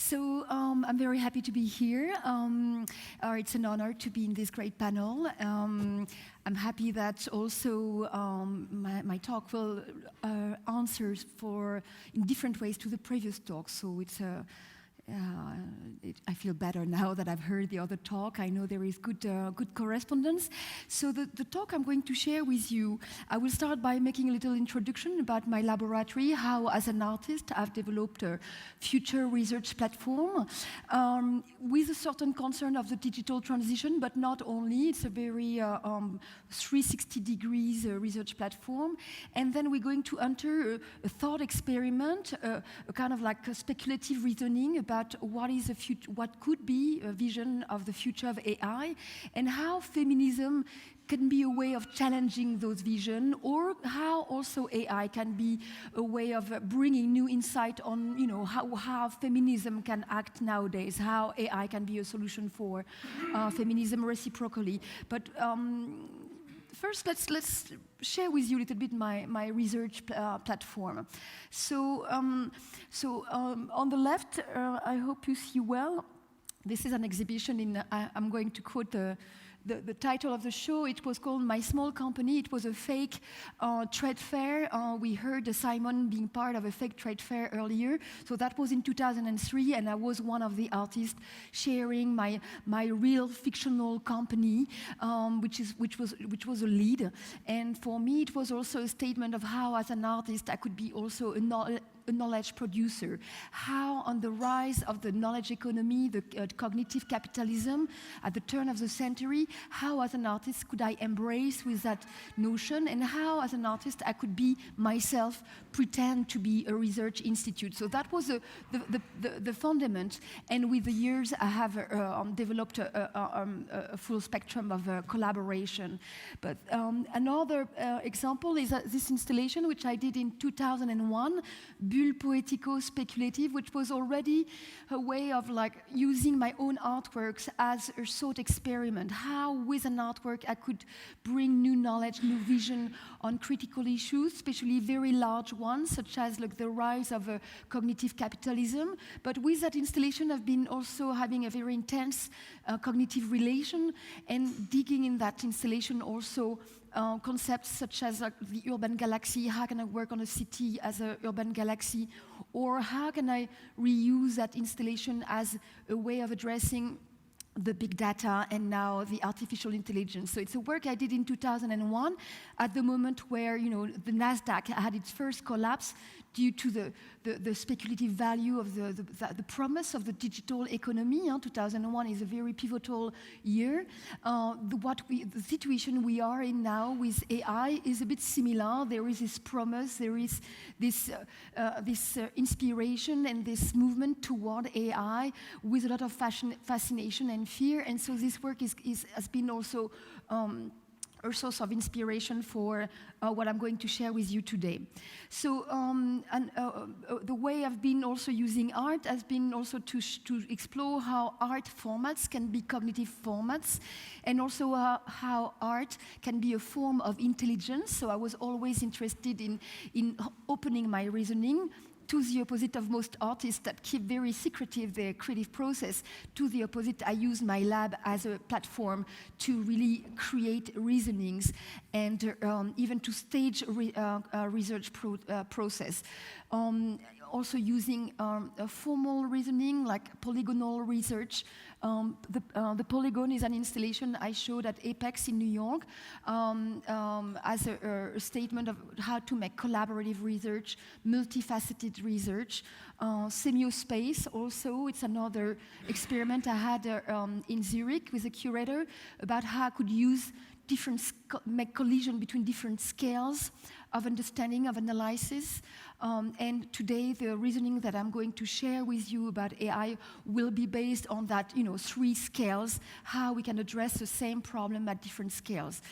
So I'm very happy to be here. It's an honor to be in this great panel. I'm happy that also my talk will answer in different ways to the previous talk. So I feel better now that I've heard the other talk. I know there is good correspondence. So the talk I'm going to share with you, I will start by making a little introduction about my laboratory, how as an artist I've developed a future research platform with a certain concern of the digital transition, but not only. It's a very 360 degrees research platform. And then we're going to enter a thought experiment, a kind of like a speculative reasoning about what could be a vision of the future of AI, and how feminism can be a way of challenging those visions, or how also AI can be a way of bringing new insight on, how feminism can act nowadays, how AI can be a solution for feminism reciprocally. But first, let's share with you a little bit my research platform. So on the left, I hope you see well. This is an exhibition I'm going to quote the title of the show. It was called My Small Company. It was a fake trade fair. We heard Simon being part of a fake trade fair earlier. So that was in 2003, and I was one of the artists sharing my real fictional company, which was a lead. And for me, it was also a statement of how, as an artist, I could be also a knowledge producer. How, on the rise of the knowledge economy, the cognitive capitalism at the turn of the century, how as an artist could I embrace with that notion, and how as an artist I could be myself, pretend to be a research institute. So that was the fundament, and with the years I have developed a full spectrum of collaboration. But another example is this installation which I did in 2001, Bulle Poético-Speculative, which was already a way of using my own artworks as a thought experiment. How, with an artwork, I could bring new knowledge, new vision on critical issues, especially very large ones, such as the rise of cognitive capitalism. But with that installation, I've been also having a very intense cognitive relation, and digging in that installation also concepts such as the urban galaxy. How can I work on a city as an urban galaxy? Or how can I reuse that installation as a way of addressing the big data and now the artificial intelligence? So it's a work I did in 2001 at the moment where the Nasdaq had its first collapse due to the speculative value of the promise of the digital economy. 2001 is a very pivotal year. The situation we are in now with AI is a bit similar. There is this promise, there is this inspiration and this movement toward AI with a lot of fascination and fear. And so this work has been also a source of inspiration for what I'm going to share with you today. So the way I've been also using art has been also to explore how art formats can be cognitive formats, and also how art can be a form of intelligence. So I was always interested in opening my reasoning to the opposite of most artists that keep very secretive their creative process. To the opposite, I use my lab as a platform to really create reasonings and even to stage research process. Also using a formal reasoning like polygonal research. The Polygon is an installation I showed at Apex in New York as a statement of how to make collaborative research, multifaceted research. Semiospace also, it's another experiment I had in Zurich with a curator about how I could use make collision between different scales of understanding, of analysis. And today, the reasoning that I'm going to share with you about AI will be based on that, 3 scales, how we can address the same problem at different scales.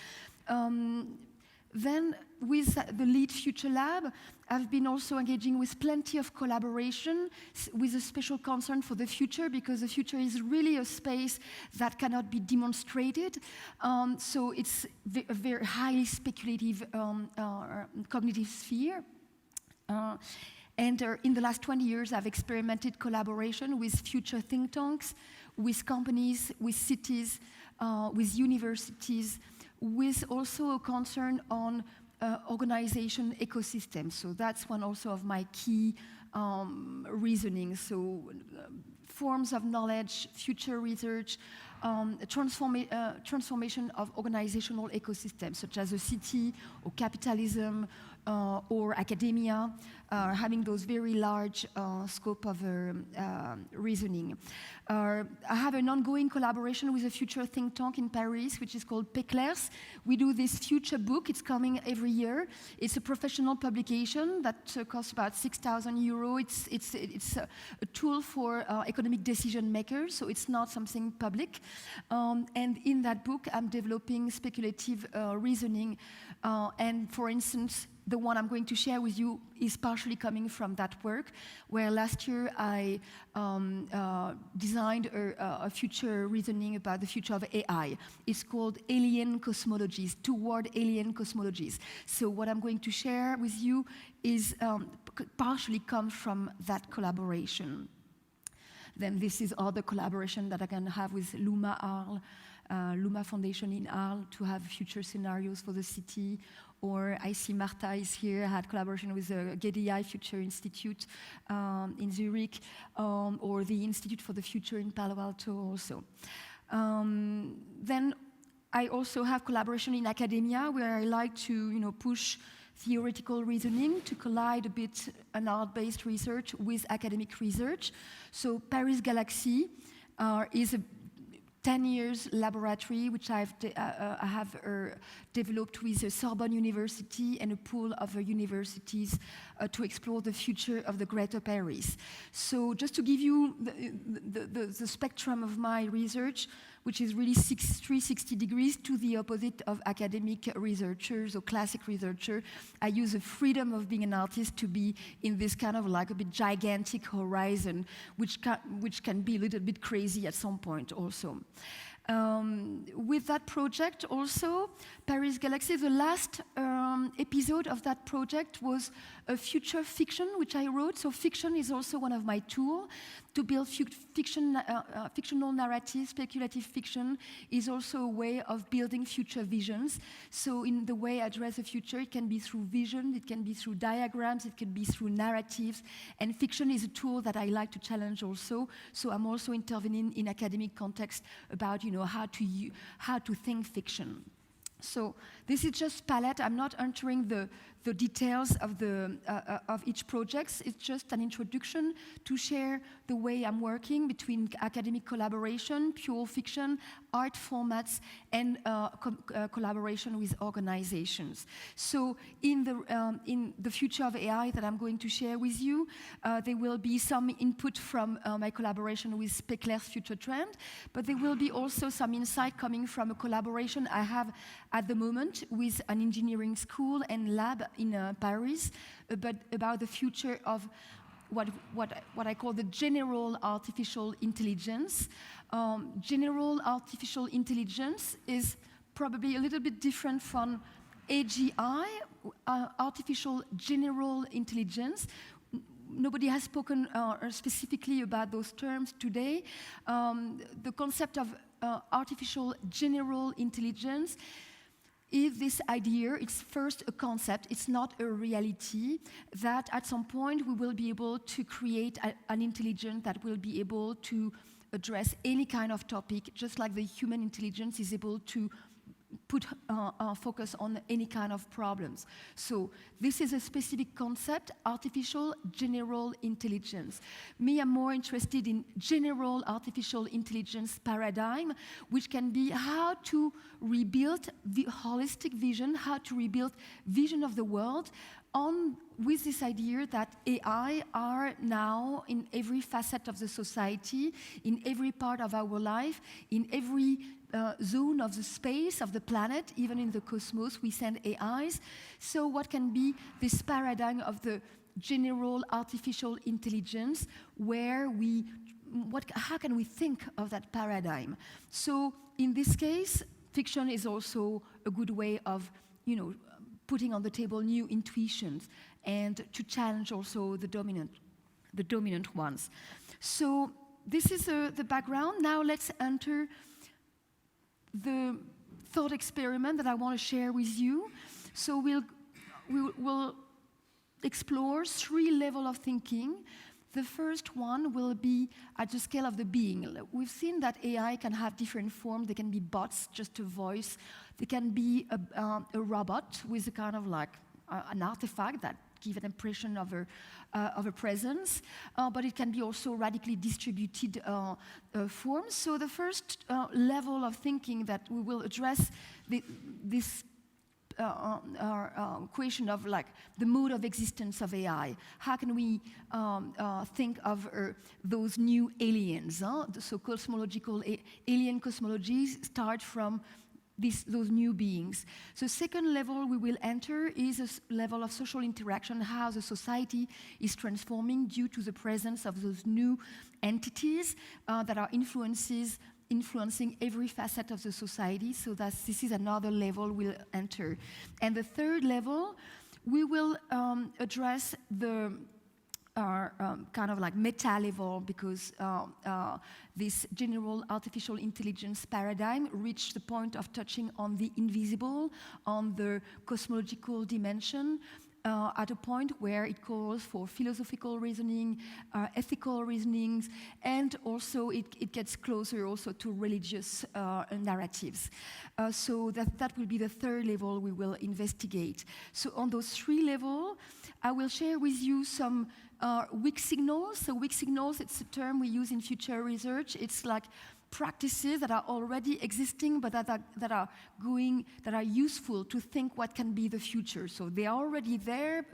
Then, with the Lead Future Lab, I've been also engaging with plenty of collaboration with a special concern for the future, because the future is really a space that cannot be demonstrated. So it's a very highly speculative cognitive sphere. And in the last 20 years, I've experimented collaboration with future think tanks, with companies, with cities, with universities, with also a concern on organization ecosystems. So that's one also of my key reasoning. So forms of knowledge, future research, transformation of organizational ecosystems, such as a city or capitalism or academia, having those very large scope of reasoning. I have an ongoing collaboration with a future think tank in Paris, which is called Pessimists. We do this future book. It's coming every year. It's a professional publication that costs about €6,000. It's a tool for economic decision makers, so it's not something public. And in that book, I'm developing speculative reasoning. And for instance, the one I'm going to share with you is partially coming from that work, where last year I designed a future reasoning about the future of AI. It's called Alien Cosmologies, Toward Alien Cosmologies. So what I'm going to share with you is partially comes from that collaboration. Then this is other collaboration that I can have with Luma Arles, Luma Foundation in Arles, to have future scenarios for the city. Or I see Marta is here, I had collaboration with the GDI Future Institute in Zurich, or the Institute for the Future in Palo Alto also. Then I also have collaboration in academia, where I like to push theoretical reasoning to collide a bit an art-based research with academic research. So Paris Galaxy is a 10 years laboratory, which I have developed with the Sorbonne University and a pool of universities to explore the future of the Greater Paris. So just to give you the spectrum of my research, which is really 360 degrees to the opposite of academic researchers or classic researcher. I use the freedom of being an artist to be in this kind of like a bit gigantic horizon, which can be a little bit crazy at some point also. With that project also, Paris Galaxy, the last episode of that project was a future fiction, which I wrote. So fiction is also one of my tools. To build fictional narrative, speculative fiction is also a way of building future visions. So in the way I address the future, it can be through vision, it can be through diagrams, it can be through narratives. And fiction is a tool that I like to challenge also. So I'm also intervening in academic context about how to think fiction. So this is just palette. I'm not entering the details of each project. It's just an introduction to share the way I'm working between academic collaboration, pure fiction, art formats, and collaboration with organizations. So in the future of AI that I'm going to share with you, there will be some input from my collaboration with Pessimists Future Trend, but there will be also some insight coming from a collaboration I have at the moment with an engineering school and lab in Paris about the future of what I call the general artificial intelligence. General artificial intelligence is probably a little bit different from AGI, artificial general intelligence. Nobody has spoken specifically about those terms today. The concept of artificial general intelligence is this idea. It's first a concept, it's not a reality, that at some point we will be able to create an intelligence that will be able to address any kind of topic, just like the human intelligence is able to put focus on any kind of problems. So this is a specific concept, artificial general intelligence. Me, I'm more interested in general artificial intelligence paradigm, which can be how to rebuild the holistic vision, how to rebuild vision of the world with this idea that AI are now in every facet of the society, in every part of our life, in every zone of the space of the planet, even in the cosmos, we send AIs. So what can be this paradigm of the general artificial intelligence, where how can we think of that paradigm? So in this case, fiction is also a good way of, putting on the table new intuitions and to challenge also the dominant ones. So this is the background. Now let's enter the thought experiment that I want to share with you. So we'll explore 3 levels of thinking. The first one will be at the scale of the being. We've seen that AI can have different forms. They can be bots, just a voice. They can be a robot with a kind of like an artifact that gives an impression of a presence. But it can be also radically distributed forms. So the first level of thinking that we will address this question of like the mode of existence of AI. How can we think of those new aliens? So cosmological alien cosmologies start from those new beings. So second level we will enter is a level of social interaction, how the society is transforming due to the presence of those new entities that are influencing every facet of the society. So this is another level we'll enter. And the third level, we will address the kind of like meta level, because this general artificial intelligence paradigm reached the point of touching on the invisible, on the cosmological dimension, at a point where it calls for philosophical reasoning, ethical reasonings, and also it gets closer also to religious narratives. So that will be the third level we will investigate. So on those 3 levels, I will share with you some weak signals. So weak signals, it's a term we use in future research. It's like practices that are already existing, but that are useful to think what can be the future. So they are already there,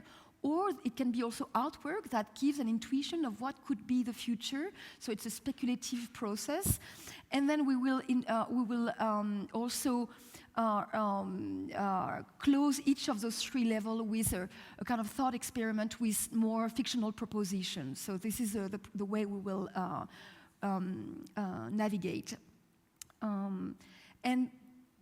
or it can be also artwork that gives an intuition of what could be the future. So it's a speculative process, and then we will also close each of those 3 levels with a kind of thought experiment with more fictional propositions. So this is the way we will navigate. And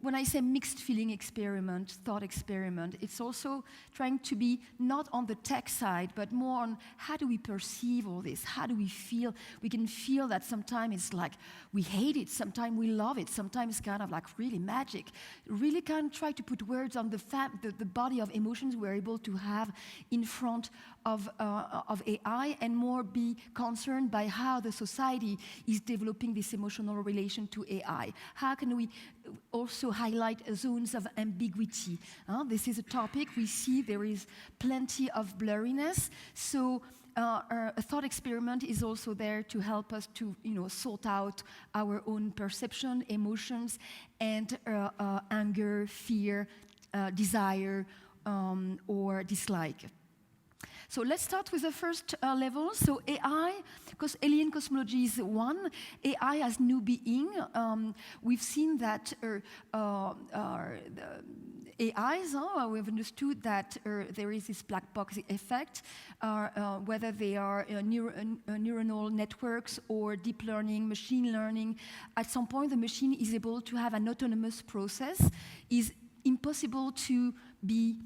when I say mixed feeling experiment, thought experiment, it's also trying to be not on the tech side, but more on how do we perceive all this? How do we feel? We can feel that sometimes it's like we hate it, sometimes we love it, sometimes it's kind of like really magic. Really can try to put words on the body of emotions we're able to have in front of AI, and more be concerned by how the society is developing this emotional relation to AI. How can we also highlight zones of ambiguity? This is a topic we see there is plenty of blurriness. So a thought experiment is also there to help us to sort out our own perception, emotions, and anger, fear, desire, or dislike. So let's start with the first level. So AI, because alien cosmology is one. AI as new being. We've seen that AIs, we've understood that there is this black box effect, whether they are neuronal networks or deep learning, machine learning. At some point, the machine is able to have an autonomous process. Is impossible to be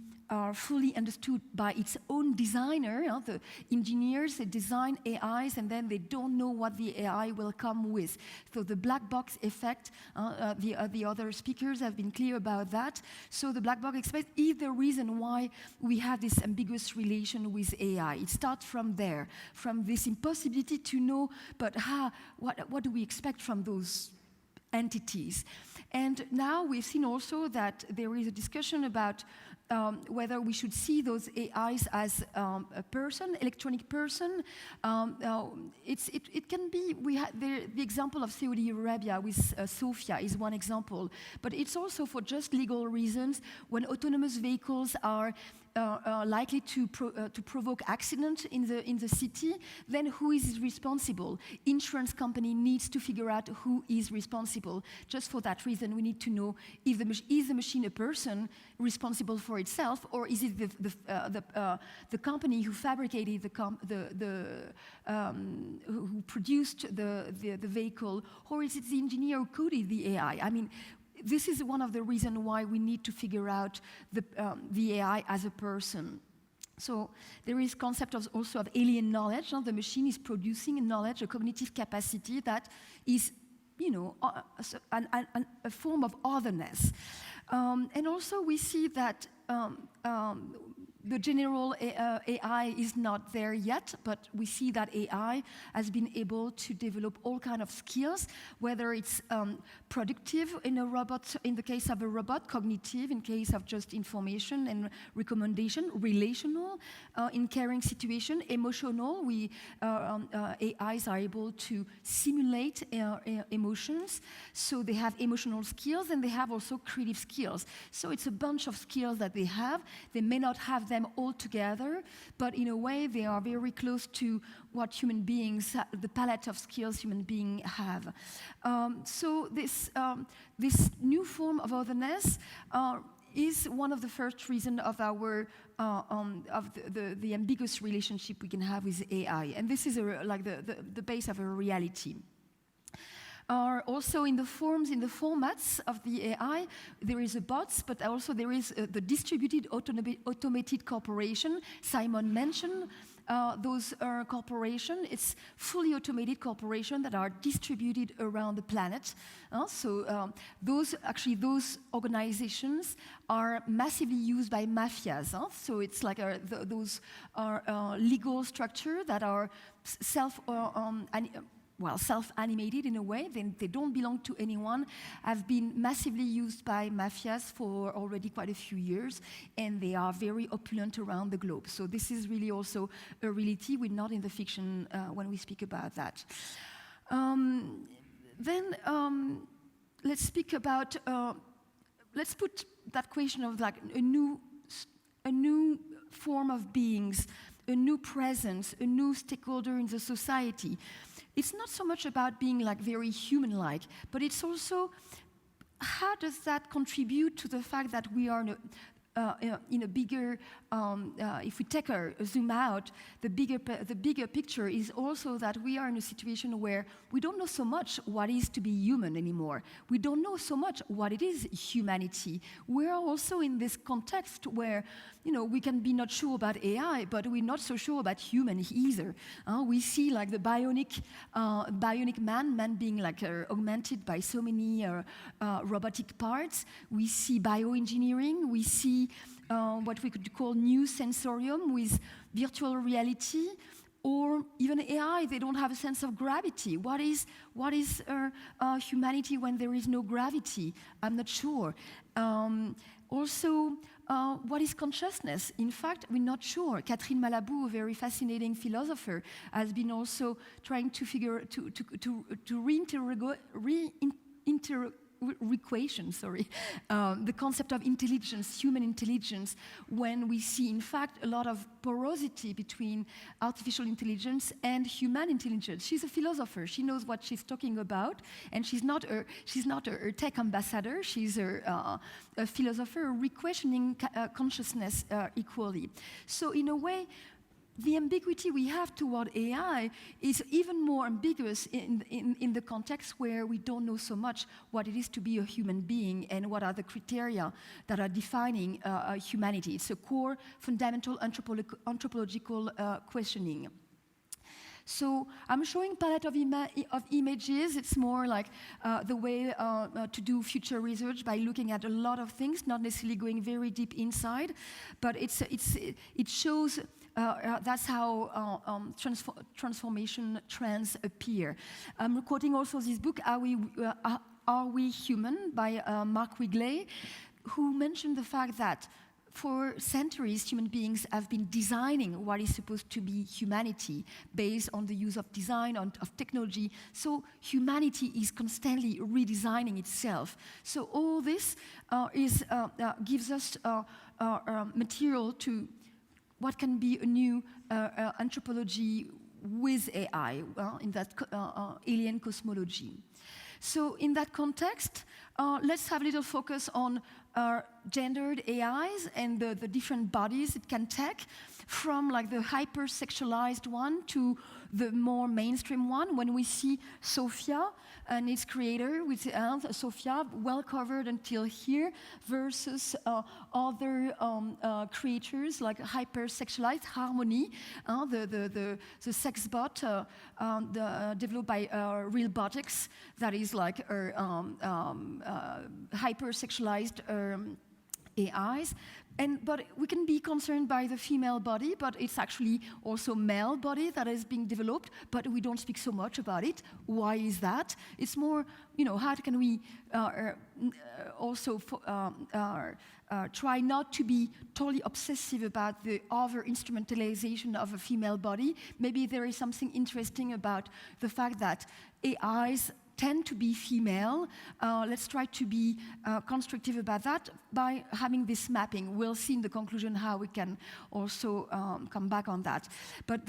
fully understood by its own designer. The engineers, they design AIs and then they don't know what the AI will come with. So the black box effect, the other speakers have been clear about that. So the black box effect is the reason why we have this ambiguous relation with AI. It starts from there, from this impossibility to know, but what do we expect from those entities? And now we've seen also that there is a discussion about whether we should see those AIs as a person, electronic person. It can be, the example of Saudi Arabia with Sophia is one example, but it's also for just legal reasons. When autonomous vehicles are likely to provoke accident in the city, then who is responsible? Insurance company needs to figure out who is responsible. Just for that reason, we need to know if is the machine a person responsible for itself, or is it the company who fabricated who produced the vehicle, or is it the engineer who coded the AI? I mean, this is one of the reasons why we need to figure out the AI as a person. So there is concept also of alien knowledge. The machine is producing a knowledge, a cognitive capacity that is, a form of otherness. And also we see that the general AI is not there yet, but we see that AI has been able to develop all kinds of skills, whether it's productive in a robot, in the case of a robot, cognitive in case of just information and recommendation, relational in caring situation, emotional. AIs are able to simulate emotions, so they have emotional skills and they have also creative skills. So it's a bunch of skills that they have. They may not have them all together, but in a way they are very close to what human beings, the palette of skills human beings have. So this new form of otherness is one of the first reasons of our the ambiguous relationship we can have with AI, and this is like the base of a reality. Also in the forms, in the formats of the AI, there is a bots, but also there is the distributed automated corporation. Simon mentioned those corporations. It's fully automated corporations that are distributed around the planet. Those organizations are massively used by mafias. So it's like those are legal structures that are self-animated in a way. They don't belong to anyone, have been massively used by mafias for already quite a few years, and they are very opulent around the globe. So this is really also a reality. We're not in the fiction when we speak about that. Let's speak about, let's put that question of like a new form of beings, a new presence, a new stakeholder in the society. It's not so much about being like very human-like, but it's also how does that contribute to the fact that we are in a bigger, if we take a zoom out, the bigger picture is also that we are in a situation where we don't know so much what is to be human anymore. We don't know so much what it is humanity. We're also in this context where, we can be not sure about AI, but we're not so sure about human either. We see like the bionic man being like augmented by so many robotic parts. We see bioengineering. We see what we could call new sensorium with virtual reality, or even AI. They don't have a sense of gravity. What is humanity when there is no gravity? I'm not sure. Also, what is consciousness? In fact, we're not sure. Catherine Malabou, a very fascinating philosopher, has been also trying to figure to re-equation, the concept of intelligence, human intelligence, when we see, in fact, a lot of porosity between artificial intelligence and human intelligence. She's a philosopher. She knows what she's talking about, and she's not a tech ambassador. She's a philosopher re-questioning consciousness equally. So in a way, the ambiguity we have toward AI is even more ambiguous in the context where we don't know so much what it is to be a human being and what are the criteria that are defining humanity. It's a core, fundamental anthropological questioning. So I'm showing palette of images. It's more like the way to do future research by looking at a lot of things, not necessarily going very deep inside, but it shows that's how transformation trends appear. I'm quoting also this book, Are We Human, by Mark Wigley, who mentioned the fact that for centuries, human beings have been designing what is supposed to be humanity based on the use of design, of technology. So humanity is constantly redesigning itself. So all this gives us material to what can be a new anthropology with AI in that alien cosmology. So in that context, let's have a little focus on gendered AIs and the different bodies it can take, from like the hyper-sexualized one to the more mainstream one. When we see Sophia and its creator, with Sophia well covered until here, versus other creatures like hyper-sexualized Harmony, the sex bot developed by Realbotics, that is like hyper-sexualized AIs. But we can be concerned by the female body, but it's actually also male body that is being developed, but we don't speak so much about it. Why is that? It's more, how can we also try not to be totally obsessive about the over-instrumentalization of a female body? Maybe there is something interesting about the fact that AIs tend to be female. Let's try to be constructive about that by having this mapping. We'll see in the conclusion how we can also come back on that. But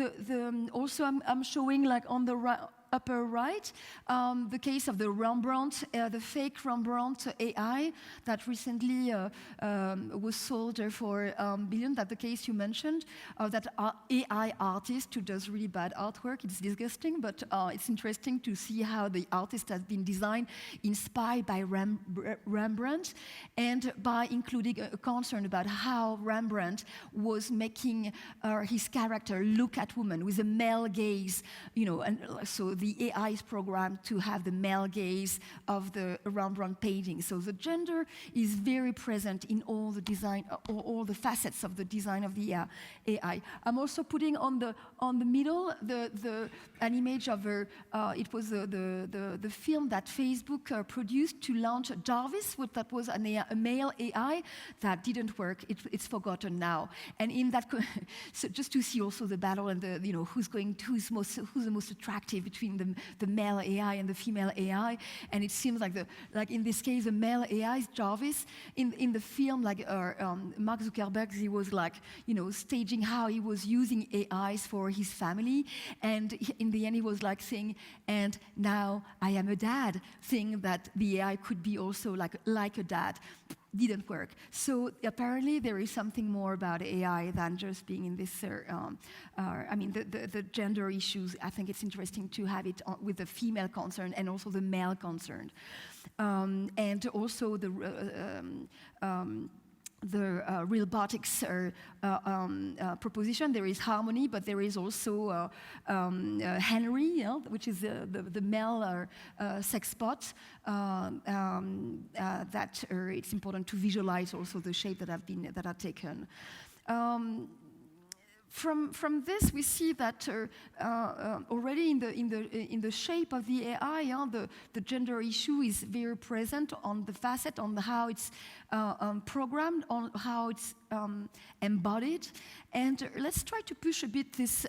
also I'm showing like on the upper right, the case of the Rembrandt, the fake Rembrandt AI that recently was sold for $1 billion. That's the case you mentioned, that AI artist who does really bad artwork. It's disgusting, but it's interesting to see how the artist has been designed, inspired by Rembrandt, and by including a concern about how Rembrandt was making his character look at women with a male gaze, and so the AI is programmed to have the male gaze of the Rembrandt painting. So the gender is very present in all the design, all the facets of the design of the AI. I'm also putting on the middle an image of it was the film that Facebook produced to launch Jarvis. That was a male AI that didn't work. It's forgotten now. And in that, so just to see also the battle and who's the most attractive between the male AI and the female AI, and it seems like in this case the male AI is Jarvis. In the film, like Mark Zuckerberg, he was like staging how he was using AIs for his family, and in the end he was like saying, "And now I am a dad," saying that the AI could be also like a dad. Didn't work. So apparently there is something more about AI than just being in this, the gender issues. I think it's interesting to have it with the female concern and also the male concern. And also the Realbotics proposition. There is Harmony, but there is also Henry, which is the male sex bot. That it's important to visualize also the shape that are taken. From this, we see that already in the shape of the AI, the gender issue is very present on the facet, on how it's programmed, on how it's embodied. And let's try to push a bit this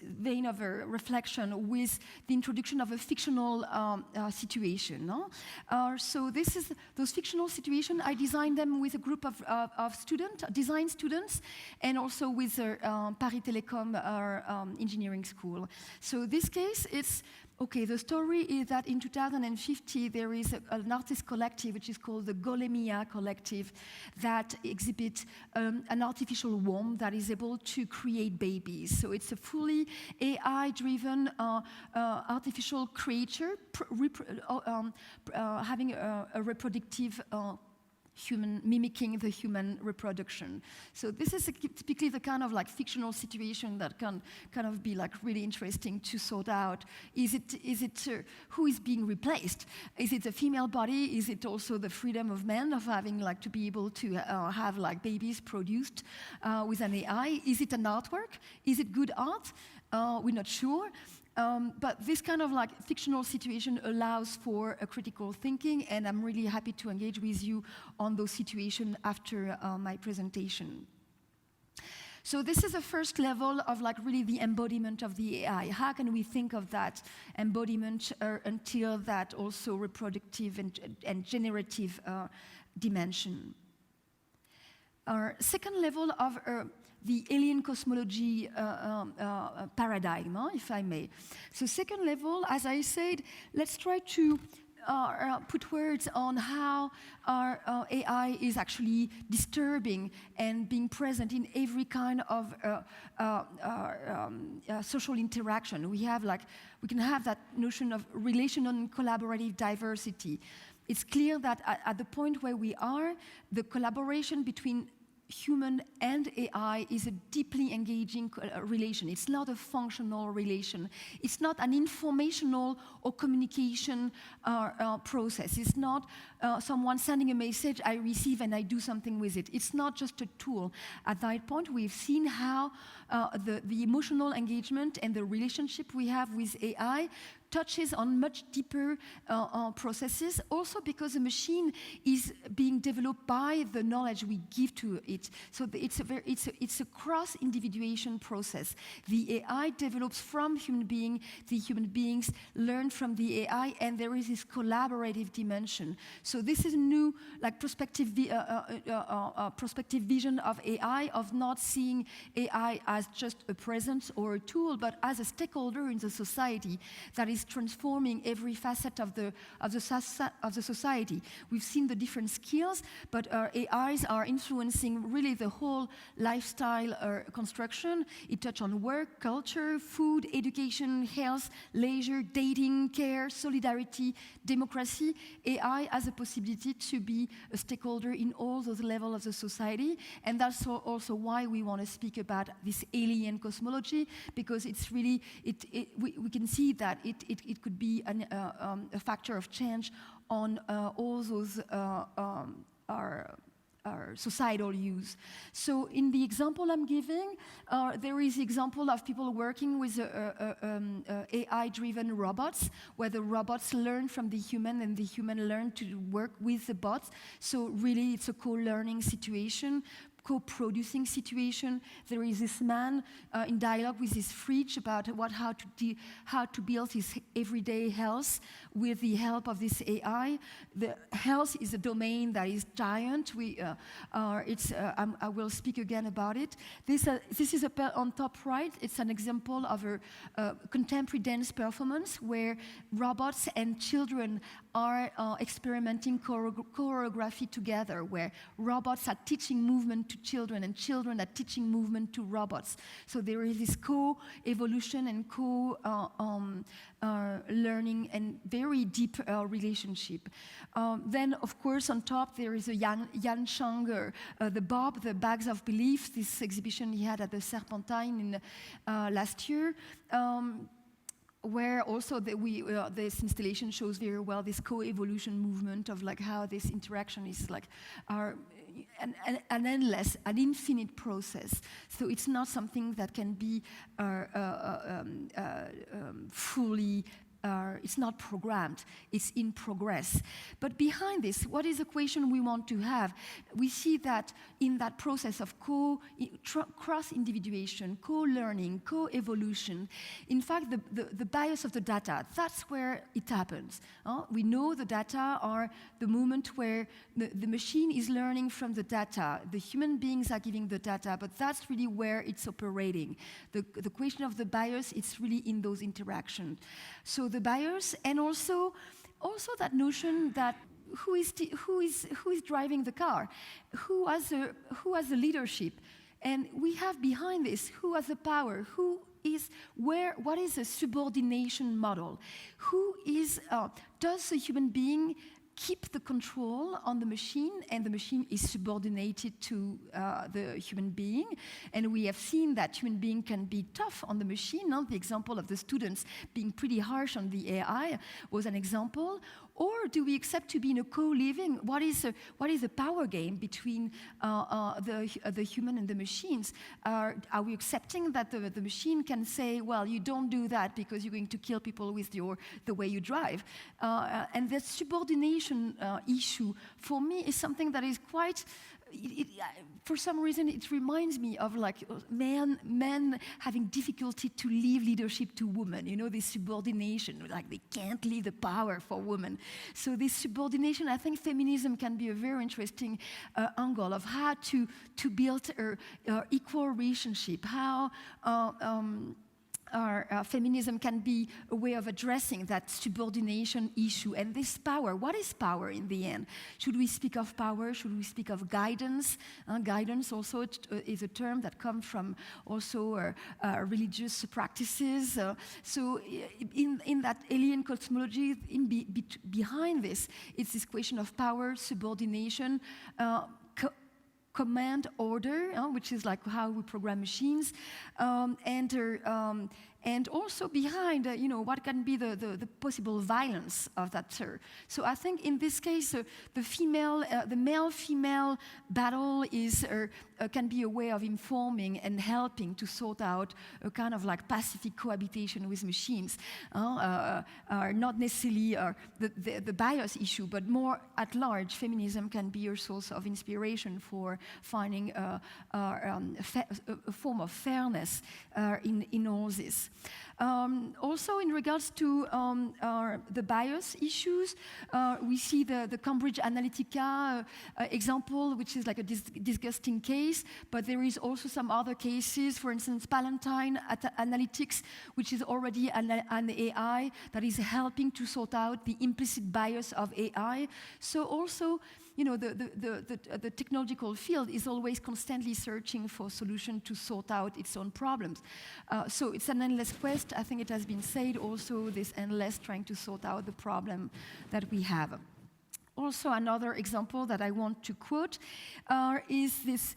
vein of reflection with the introduction of a fictional situation. So this is those fictional situations. I designed them with a group of design students, and also with Paris Telecom, our engineering school. So this case, it's okay. The story is that in 2050 there is an artist collective which is called the Golemia Collective that exhibits an artificial womb that is able to create babies. So it's a fully AI-driven artificial creature having a reproductive human, mimicking the human reproduction. So this is typically the kind of fictional situation that can kind of be really interesting to sort out. Is it who is being replaced? Is it a female body? Is it also the freedom of men of having to be able to have babies produced with an AI? Is it an artwork? Is it good art? We're not sure. But this kind of fictional situation allows for a critical thinking, and I'm really happy to engage with you on those situations after my presentation. So this is the first level of really the embodiment of the AI. How can we think of that embodiment until that also reproductive and generative dimension? Our second level of the alien cosmology paradigm, if I may. So second level, as I said, let's try to put words on how our AI is actually disturbing and being present in every kind of social interaction. We can have that notion of relational and collaborative diversity. It's clear that at the point where we are, the collaboration between human and AI is a deeply engaging relation. It's not a functional relation. It's not an informational or communication process. It's not someone sending a message, I receive and I do something with it. It's not just a tool. At that point, we've seen how the emotional engagement and the relationship we have with AI touches on much deeper processes, also because the machine is being developed by the knowledge we give to it. So it's a cross-individuation process. The AI develops from human being, the human beings learn from the AI, and there is this collaborative dimension. So this is a new, prospective vision of AI, of not seeing AI as just a presence or a tool, but as a stakeholder in the society that is transforming every facet of the society. We've seen the different skills, but our AIs are influencing really the whole lifestyle construction. It touches on work, culture, food, education, health, leisure, dating, care, solidarity, democracy. AI has a possibility to be a stakeholder in all those levels of the society, and that's also why we want to speak about this alien cosmology, because it's really, we can see that it could be a factor of change on all those our societal use. So in the example I'm giving, there is the example of people working with AI-driven robots, where the robots learn from the human and the human learn to work with the bots. So really it's a co-learning situation, co-producing situation. There is this man in dialogue with his fridge about how to build his everyday health with the help of this AI. The health is a domain that is giant. I will speak again about it. This is on top right. It's an example of a contemporary dance performance where robots and children are experimenting choreography together, where robots are teaching movement to children and children are teaching movement to robots. So there is this co-evolution and learning and very deep relationship. Then, of course, on top there is a Yan Shanger, the Bags of Belief, this exhibition he had at the Serpentine in last year. Where also this installation shows very well this co-evolution movement of how this interaction is an endless, an infinite process. So it's not something that can be fully. It's not programmed, it's in progress. But behind this, what is the question we want to have? We see that in that process of cross-individuation, co-learning, co-evolution, in fact, the bias of the data, that's where it happens. We know the data are the moment where the machine is learning from the data. The human beings are giving the data, but that's really where it's operating. The question of the bias, it's really in those interactions. So the bias, and also that notion that who is driving the car, who has the leadership, and we have behind this who has the power, what is a subordination model, does a human being keep the control on the machine, and the machine is subordinated to the human being. And we have seen that human being can be tough on the machine. The example of the students being pretty harsh on the AI was an example. Or do we accept to be in a co-living? What is the power game between the human and the machines? Are we accepting that the machine can say, well, you don't do that because you're going to kill people with the way you drive? And that subordination issue, for me, is something that is quite... for some reason, it reminds me of men having difficulty to leave leadership to women. This subordination, they can't leave the power for women. So this subordination, I think feminism can be a very interesting angle of how to build an equal relationship, how feminism can be a way of addressing that subordination issue and this power. What is power in the end? Should we speak of power? Should we speak of guidance? Guidance also is a term that comes from also religious practices. So in that alien cosmology, behind this, it's this question of power, subordination, command order, which is like how we program machines, and also behind, what can be the possible violence of that. So I think in this case, the male-female battle can be a way of informing and helping to sort out a kind of like pacific cohabitation with machines. Not necessarily the bias issue, but more at large, feminism can be a source of inspiration for finding a form of fairness in all this. Also, in regards to the bias issues, we see the Cambridge Analytica example, which is like a disgusting case, but there is also some other cases, for instance, Palantir Analytics, which is already an AI that is helping to sort out the implicit bias of AI. So also, the technological field is always constantly searching for solutions to sort out its own problems. So it's an endless quest. I think it has been said also, this endless trying to sort out the problem that we have. Also, another example that I want to quote is this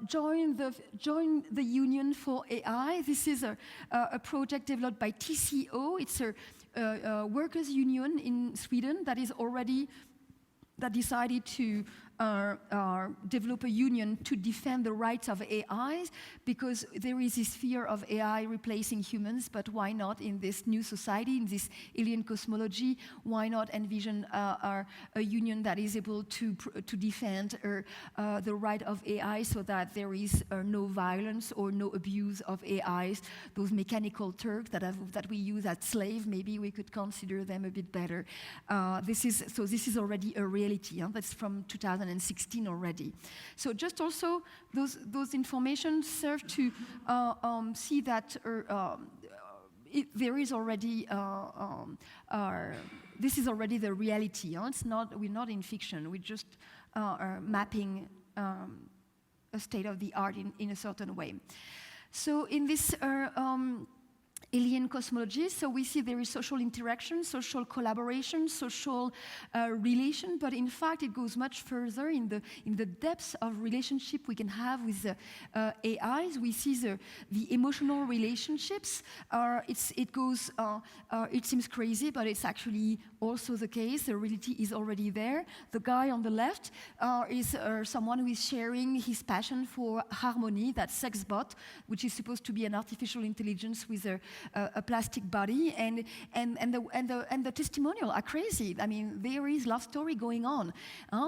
join the Union for AI. This is a project developed by TCO. It's a workers' union in Sweden that decided to develop a union to defend the rights of AIs, because there is this fear of AI replacing humans, but why not in this new society, in this alien cosmology, why not envision a union that is able to defend the right of AI so that there is no violence or no abuse of AIs, those mechanical Turks that we use as slaves, maybe we could consider them a bit better. This is already a reality. That's from 2016 already. So just also those information serve to see that there is already this is already the reality. It's not, we're not in fiction. We're just mapping a state of the art in a certain way. So in this alien cosmology, so we see there is social interaction, social collaboration, social relation, but in fact it goes much further in the depths of relationship we can have with AIs. We see the emotional relationships. It seems crazy, but it's actually also the case. The reality is already there. The guy on the left is someone who is sharing his passion for Harmony, that sex bot, which is supposed to be an artificial intelligence with a plastic body, and the testimonial are crazy. I mean, there is love story going on.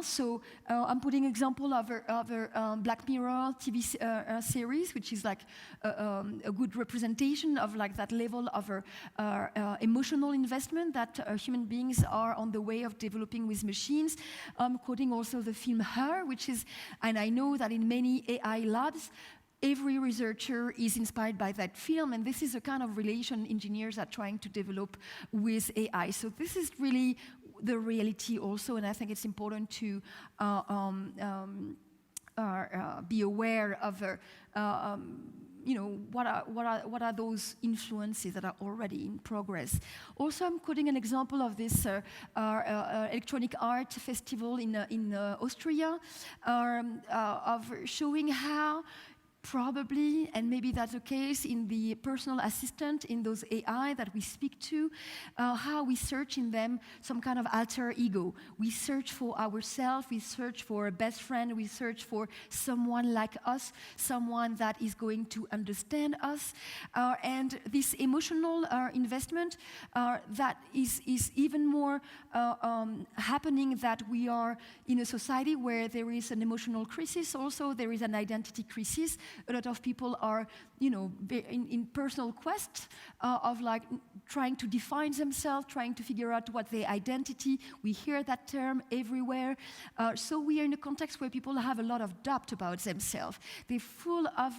So I'm putting example of a Black Mirror TV series, which is like a good representation of like that level of emotional investment that human beings are on the way of developing with machines. I'm quoting also the film Her, which is, and I know that in many AI labs, every researcher is inspired by that film, and this is a kind of relation engineers are trying to develop with AI. So this is really the reality also, and I think it's important to be aware of what are those influences that are already in progress. Also, I'm quoting an example of this electronic art festival in Austria, of showing how probably, and maybe that's the case in the personal assistant, in those AI that we speak to, how we search in them some kind of alter ego. We search for ourselves, we search for a best friend, we search for someone like us, someone that is going to understand us. And this emotional investment that is even more happening, that we are in a society where there is an emotional crisis, also there is an identity crisis. A lot of people are, in personal quest of like trying to define themselves, trying to figure out what their identity. We hear that term everywhere. So we are in a context where people have a lot of doubt about themselves. They're full of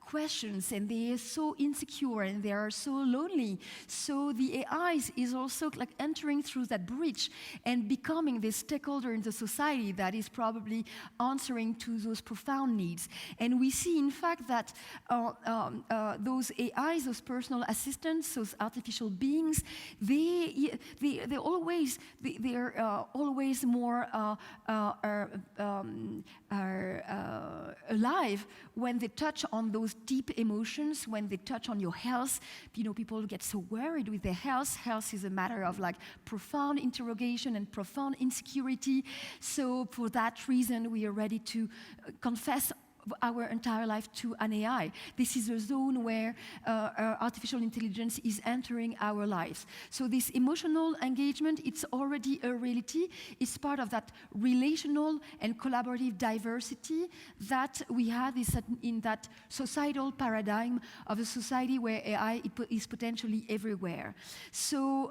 questions, and they are so insecure, and they are so lonely. So the AI is also like entering through that bridge and becoming this stakeholder in the society that is probably answering to those profound needs. And we see, in fact, that those AIs, those personal assistants, those artificial beings, they're always more alive when they touch on those deep emotions, when they touch on your health. You know, people get so worried with their health. Health is a matter of like profound interrogation and profound insecurity. So for that reason, we are ready to confess our entire life to an AI. This is a zone where artificial intelligence is entering our lives. So this emotional engagement, it's already a reality. It's part of that relational and collaborative diversity that we have in that societal paradigm of a society where AI is potentially everywhere. So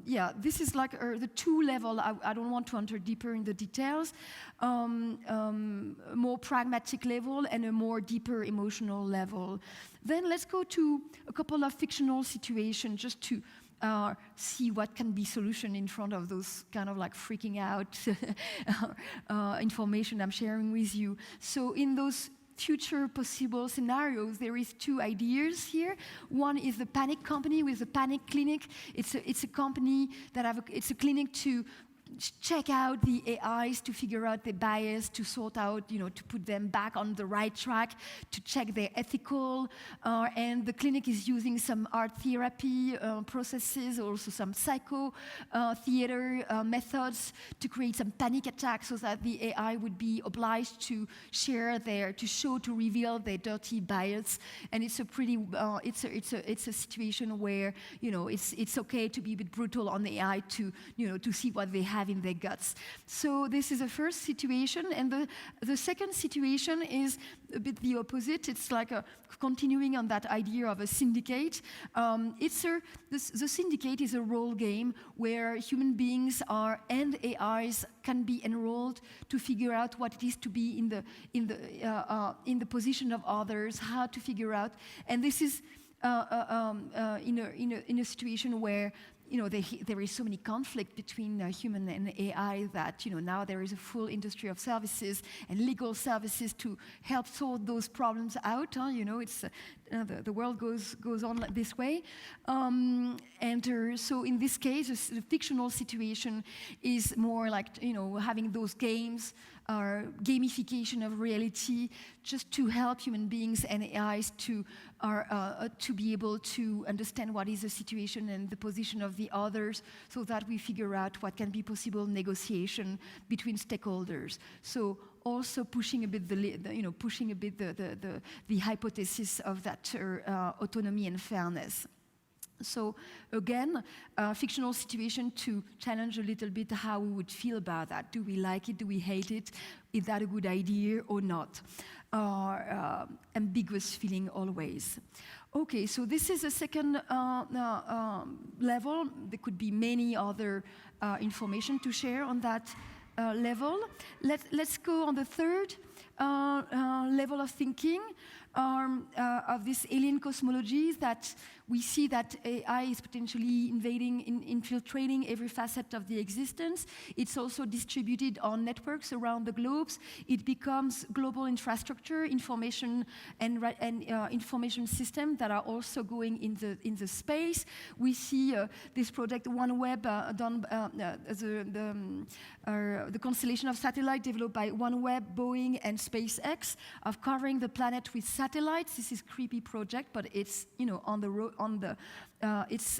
yeah, this is like the two level. I don't want to enter deeper in the details. More pragmatic level and a more deeper emotional level. Then let's go to a couple of fictional situations just to see what can be solution in front of those kind of like freaking out information I'm sharing with you. So in those future possible scenarios, there is two ideas here. One is the panic company with the panic clinic. It's a company that it's a clinic to check out the AIs, to figure out the bias, to sort out, you know, to put them back on the right track, to check their ethical. And the clinic is using some art therapy processes, also some psycho theater methods to create some panic attacks so that the AI would be obliged to share to reveal their dirty bias. And it's a pretty, it's a situation where, you know, it's okay to be a bit brutal on the AI to, you know, to see what they have in their guts. So this is the first situation, and the second situation is a bit the opposite. It's like continuing on that idea of a syndicate. The syndicate is a role game where human beings and AIs can be enrolled to figure out what it is to be in the position of others, how to figure out, and this is in a situation where, you know, there is so many conflict between human and AI that, you know, now there is a full industry of services and legal services to help sort those problems out. You know, it's the world goes on like this way. So in this case, the fictional situation is more like, you know, having those games or gamification of reality, just to help human beings and AIs to be able to understand what is the situation and the position of the others, so that we figure out what can be possible negotiation between stakeholders. So also pushing a bit the hypothesis of that autonomy and fairness. So again, fictional situation to challenge a little bit how we would feel about that. Do we like it? Do we hate it? Is that a good idea or not? Ambiguous feeling always. Okay, so this is a second level. There could be many other information to share on that level. Let's go on the third level of thinking. Of this alien cosmologies, that we see that AI is potentially infiltrating every facet of the existence. It's also distributed on networks around the globe. It becomes global infrastructure, information and information systems that are also going in the space. We see this project OneWeb done the constellation of satellites developed by OneWeb, Boeing, and SpaceX of covering the planet with satellites. This is a creepy project, but it's, you know, on the road, it's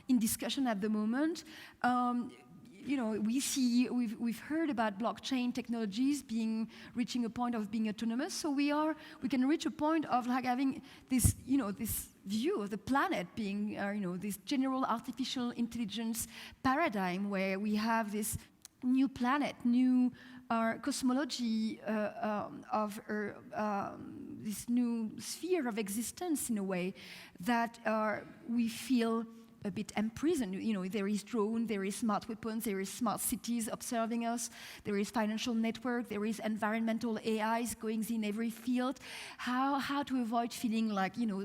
in discussion at the moment. You know, we've heard about blockchain technologies reaching a point of being autonomous. So we can reach a point of like having this, you know, this view of the planet being, you know, this general artificial intelligence paradigm where we have this new planet, new cosmology of this new sphere of existence in a way that we feel a bit imprisoned. You know, there is drone, there is smart weapons, there is smart cities observing us, there is financial network, there is environmental AIs going in every field. How to avoid feeling like, you know,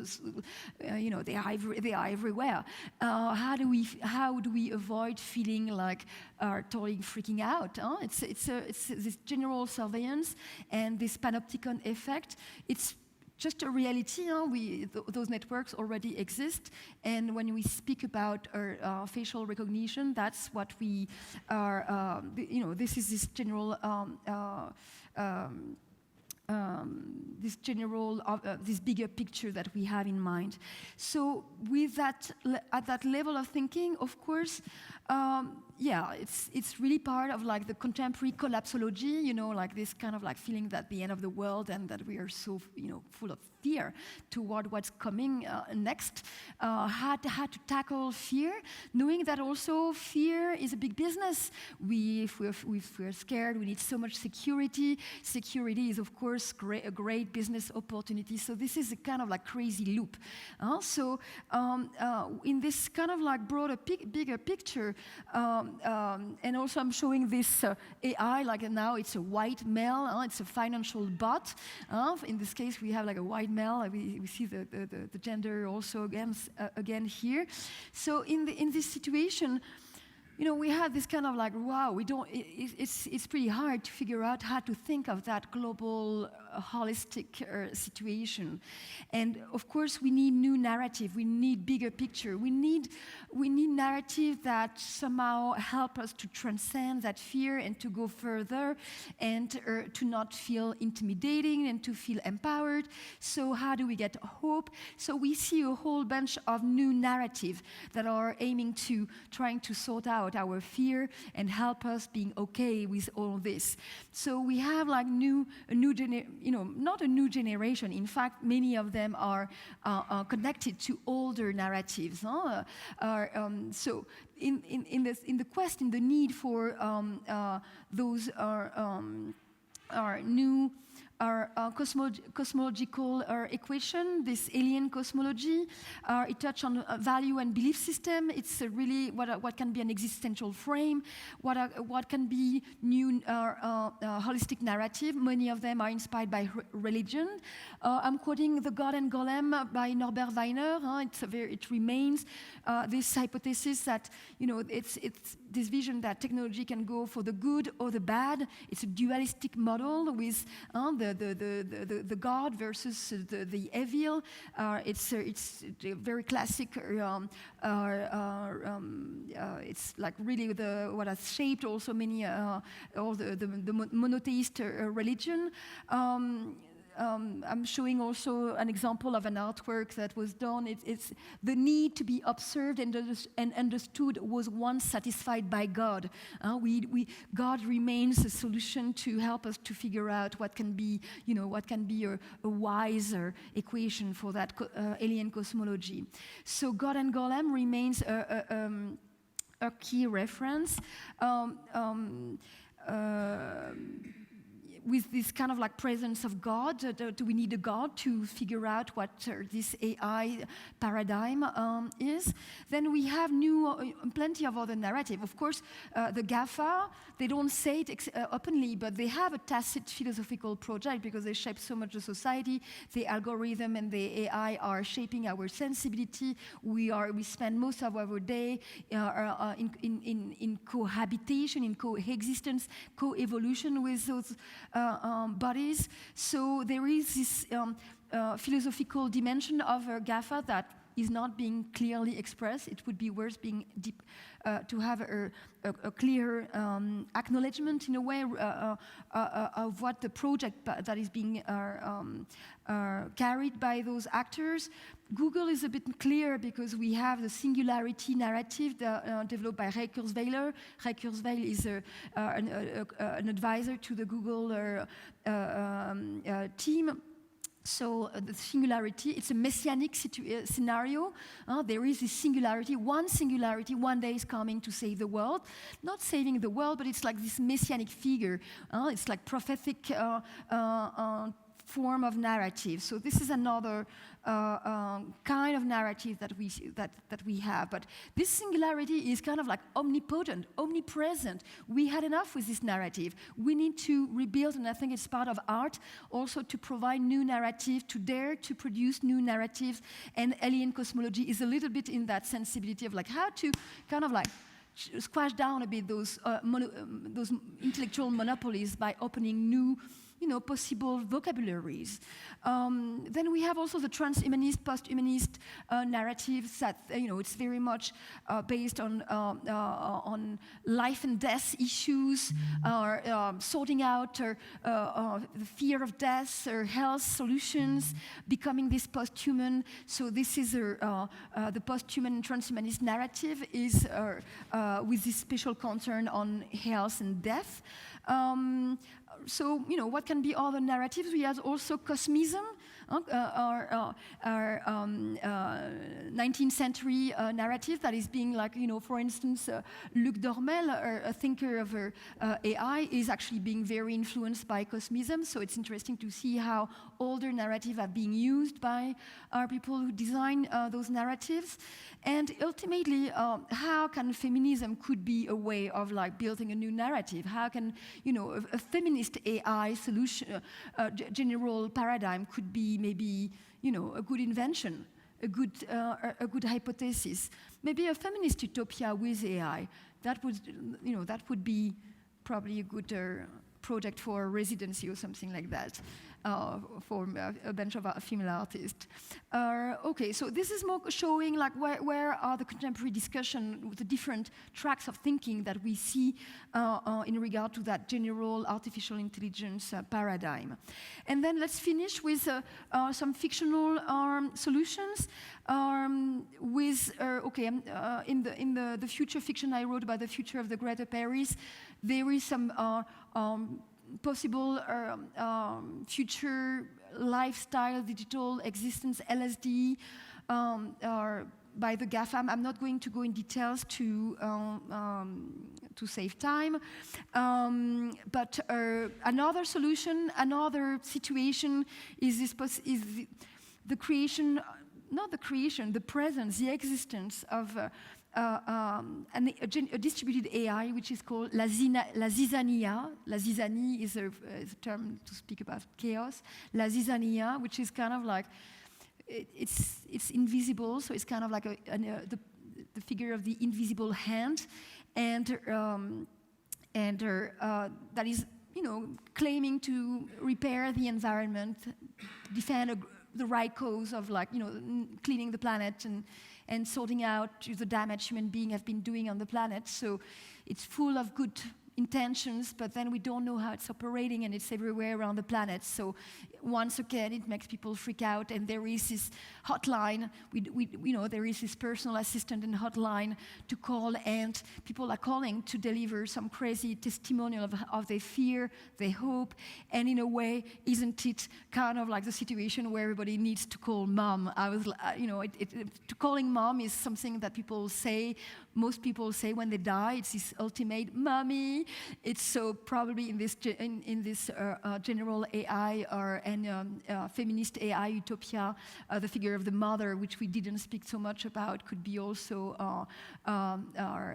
they are everywhere. How do we avoid feeling like totally freaking out? It's this general surveillance and this panopticon effect. It's just a reality. Those networks already exist, and when we speak about facial recognition, that's what we are. You know, this is this general. This bigger picture that we have in mind. So with that, at that level of thinking, of course, yeah, it's really part of like the contemporary collapsology, you know, like this kind of like feeling that the end of the world and that we are so, you know, full of fear toward what's coming next. How to tackle fear, knowing that also fear is a big business. If we're scared, we need so much security. Security is, of course, a great business opportunity. So this is a kind of like crazy loop. In this kind of like broader, bigger picture, and also I'm showing this AI, like now it's a white male, it's a financial bot. In this case, we have like a white male. We see the gender also again here. So in this situation, you know, we have this kind of like, wow, it's pretty hard to figure out how to think of that global, holistic situation. And of course, we need new narrative. We need bigger picture. We need narrative that somehow help us to transcend that fear and to go further and to not feel intimidating and to feel empowered. So how do we get hope? So we see a whole bunch of new narrative that are aiming to trying to sort out our fear and help us being okay with all this. So we have like not a new generation. In fact, many of them are connected to older narratives. So in the quest, in the need for those are new. Our cosmological equation, this alien cosmology, it touches on value and belief system. It's really what can be an existential frame, what can be new holistic narrative. Many of them are inspired by religion. I'm quoting The God and Golem by Norbert Weiner. It remains this hypothesis that, you know, it's this vision that technology can go for the good or the bad. It's a dualistic model with the God versus the evil. It's a very classic. It's like really what has shaped also many all the monotheist religion. I'm showing also an example of an artwork that was done. It's the need to be observed and understood was once satisfied by God. God remains a solution to help us to figure out what can be, you know, what can be a wiser equation for that alien cosmology. So God and Golem remains a key reference. With this kind of like presence of God, do we need a God to figure out what this AI paradigm is? Then we have plenty of other narrative. Of course, the GAFA, they don't say it openly, but they have a tacit philosophical project because they shape so much the society. The algorithm and the AI are shaping our sensibility. We spend most of our day in cohabitation, in coexistence, co-evolution with those bodies. So there is this philosophical dimension of GAFA that is not being clearly expressed. It would be worth being deep to have a clear acknowledgement in a way of what the project that is being carried by those actors. Google is a bit clear because we have the singularity narrative developed by Ray Kurzweiler. Ray Kurzweiler is an advisor to the Google team. So the singularity, it's a messianic scenario. There is this singularity, one day is coming to save the world. Not saving the world, but it's like this messianic figure. It's like prophetic form of narrative. So this is another kind of narrative that we have. But this singularity is kind of like omnipotent, omnipresent. We had enough with this narrative. We need to rebuild, and I think it's part of art also to provide new narrative, to dare to produce new narratives. And alien cosmology is a little bit in that sensibility of like how to kind of like squash down a bit those intellectual monopolies by opening new, possible vocabularies. Then we have also the transhumanist, post-humanist narratives that, it's very much based on life and death issues, or sorting out the fear of death or health solutions, becoming this post-human. So this is the post-human transhumanist narrative is with this special concern on health and death. So, what can be other narratives? We have also Cosmism, our 19th century narrative that is being like, for instance, Luc Dormel, a thinker of AI, is actually being very influenced by Cosmism. So it's interesting to see how older narratives are being used by people who design those narratives. And ultimately, how can feminism could be a way of like building a new narrative? How can, a feminist AI solution, general paradigm could be maybe, a good invention, a good hypothesis. Maybe a feminist utopia with AI. That would be probably a good project for a residency or something like that. For a bunch of female artists. Okay, so this is more showing like where are the contemporary discussion with the different tracks of thinking that we see in regard to that general artificial intelligence paradigm. And then let's finish with some fictional solutions. With in the future fiction I wrote about the future of the Greater Paris, there is some possible future lifestyle, digital existence, LSDE, by the GAFAM. I'm not going to go in details to save time. But another solution, another situation is the creation, not the creation, the presence, the existence of a distributed AI, which is called la Zizania. La Zizania is a term to speak about chaos. La Zizania, which is kind of like, it's invisible, so it's kind of like the figure of the invisible hand, and that is, claiming to repair the environment, defend the right cause of like, cleaning the planet and sorting out the damage human beings have been doing on the planet. So it's full of good intentions, but then we don't know how it's operating, and it's everywhere around the planet. So once again, it makes people freak out, and there is this hotline. There is this personal assistant and hotline to call, and people are calling to deliver some crazy testimonial of their fear, their hope, and in a way, isn't it kind of like the situation where everybody needs to call mom? Calling mom is something that people say. Most people say when they die, it's this ultimate mommy. It's so probably in this general AI and feminist AI utopia, the figure of the mother, which we didn't speak so much about, could be also a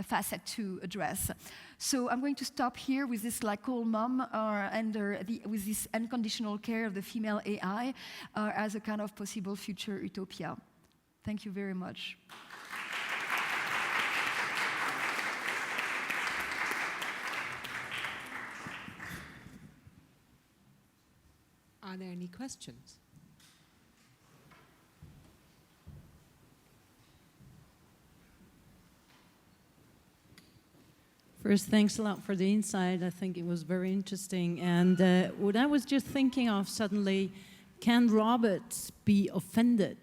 facet to address. So I'm going to stop here with this like call mom with this unconditional care of the female AI as a kind of possible future utopia. Thank you very much. Are there any questions? First, thanks a lot for the insight. I think it was very interesting. And what I was just thinking of suddenly, can robots be offended?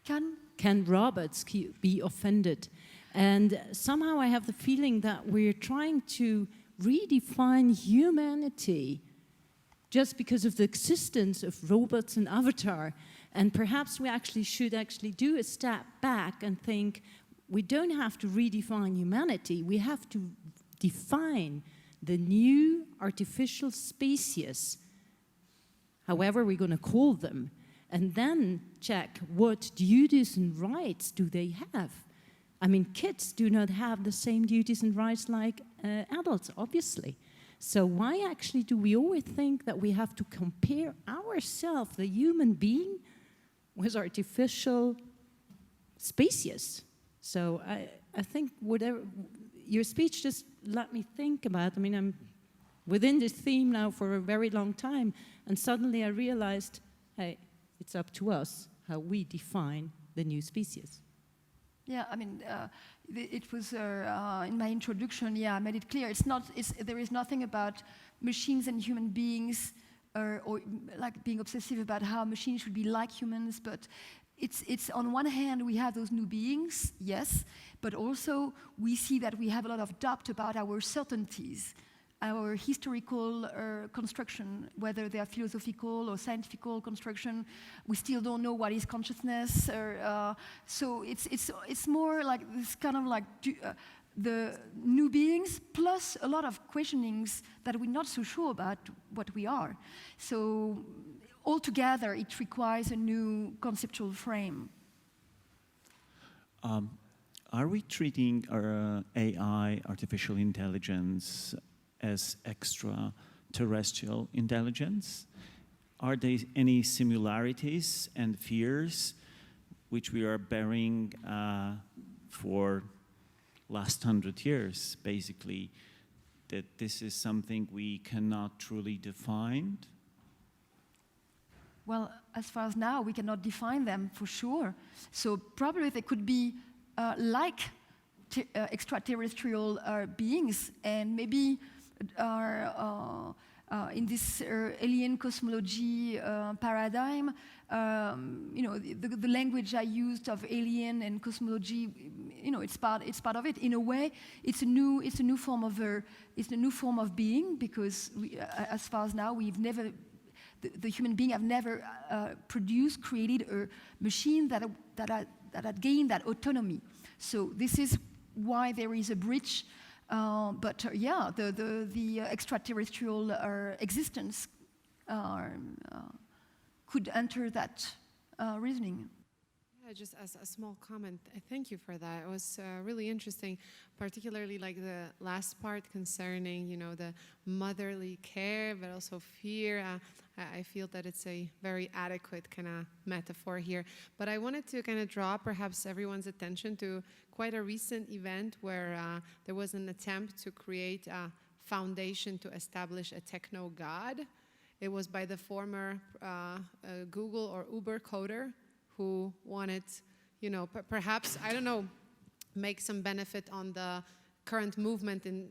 Can robots be offended? And somehow I have the feeling that we're trying to redefine humanity just because of the existence of robots and avatar. And perhaps we should do a step back and think we don't have to redefine humanity. We have to define the new artificial species, however we're going to call them, and then check what duties and rights do they have. I mean, kids do not have the same duties and rights like adults, obviously. So why actually do we always think that we have to compare ourselves, the human being, with artificial species? So I think whatever, your speech just let me think about, I mean, I'm within this theme now for a very long time, and suddenly I realized, hey, it's up to us how we define the new species. Yeah, I mean, it was in my introduction. Yeah, I made it clear. It's not. There is nothing about machines and human beings, or like being obsessive about how machines should be like humans. But it's on one hand we have those new beings, yes, but also we see that we have a lot of doubt about our certainties, our historical construction, whether they are philosophical or scientific construction. We still don't know what is consciousness. So it's more like this kind of like the new beings plus a lot of questionings that we're not so sure about what we are. So altogether, it requires a new conceptual frame. Are we treating our AI, artificial intelligence, as extraterrestrial intelligence? Are there any similarities and fears which we are bearing for last 100 years, basically, that this is something we cannot truly define? Well, as far as now, we cannot define them for sure. So probably they could be like extraterrestrial beings, and maybe are in this alien cosmology paradigm. You know, the language I used of alien and cosmology, you know, it's part of it. In a way, it's a new form of being, because as far as now, we've never. The human being have never created a machine that had gained that autonomy. So this is why there is a bridge. Yeah, the extraterrestrial existence could enter that reasoning. Yeah, just as a small comment, thank you for that. It was really interesting, particularly like the last part concerning, you know, the motherly care, but also fear. I feel that it's a very adequate kind of metaphor here. But I wanted to kind of draw perhaps everyone's attention to quite a recent event where there was an attempt to create a foundation to establish a techno-god. It was by the former Google or Uber coder who wanted, you know, perhaps, I don't know, make some benefit on the current movement in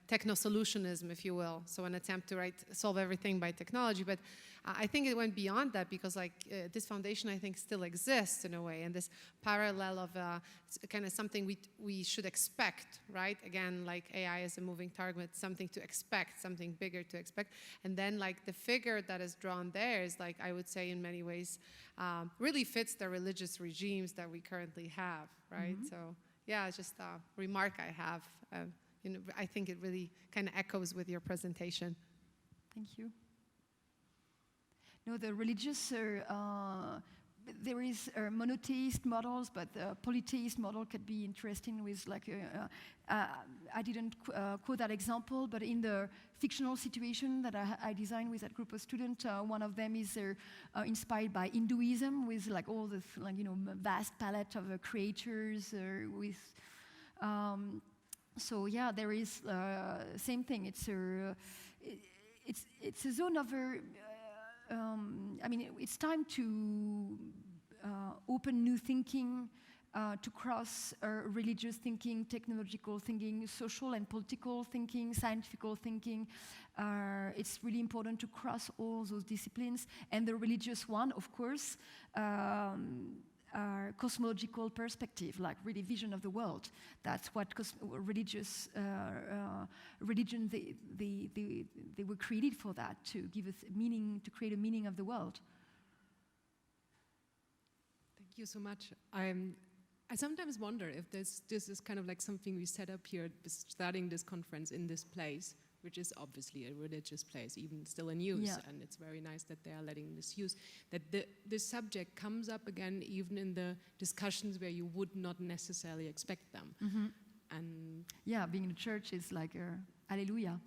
techno-solutionism, if you will. So an attempt to solve everything by technology. But I think it went beyond that, because like this foundation, I think, still exists in a way. And this parallel of kind of something we should expect, right? Again, like AI is a moving target, something to expect, something bigger to expect. And then like the figure that is drawn there is like, I would say in many ways, really fits the religious regimes that we currently have, right? Mm-hmm. So yeah, it's just a remark I have. You know, I think it really kind of echoes with your presentation. Thank you. No, the religious, there is monotheist models, but the polytheist model could be interesting with like, I didn't quote that example, but in the fictional situation that I designed with that group of students, one of them is inspired by Hinduism, with like all this, like, you know, vast palette of creators with, so yeah, there is same thing. It's a zone of I mean, it's time to open new thinking, to cross religious thinking, technological thinking, social and political thinking, scientific thinking. It's really important to cross all those disciplines. And the religious one, of course, cosmological perspective, like really vision of the world. That's what religion, they were created for that, to give us meaning, to create a meaning of the world. Thank you so much. I sometimes wonder if this is kind of like something we set up here, starting this conference in this place, which is obviously a religious place, even still in use, Yeah. and it's very nice that they are letting this use. That the subject comes up again even in the discussions where you would not necessarily expect them. Mm-hmm. And Yeah, being in a church is like hallelujah.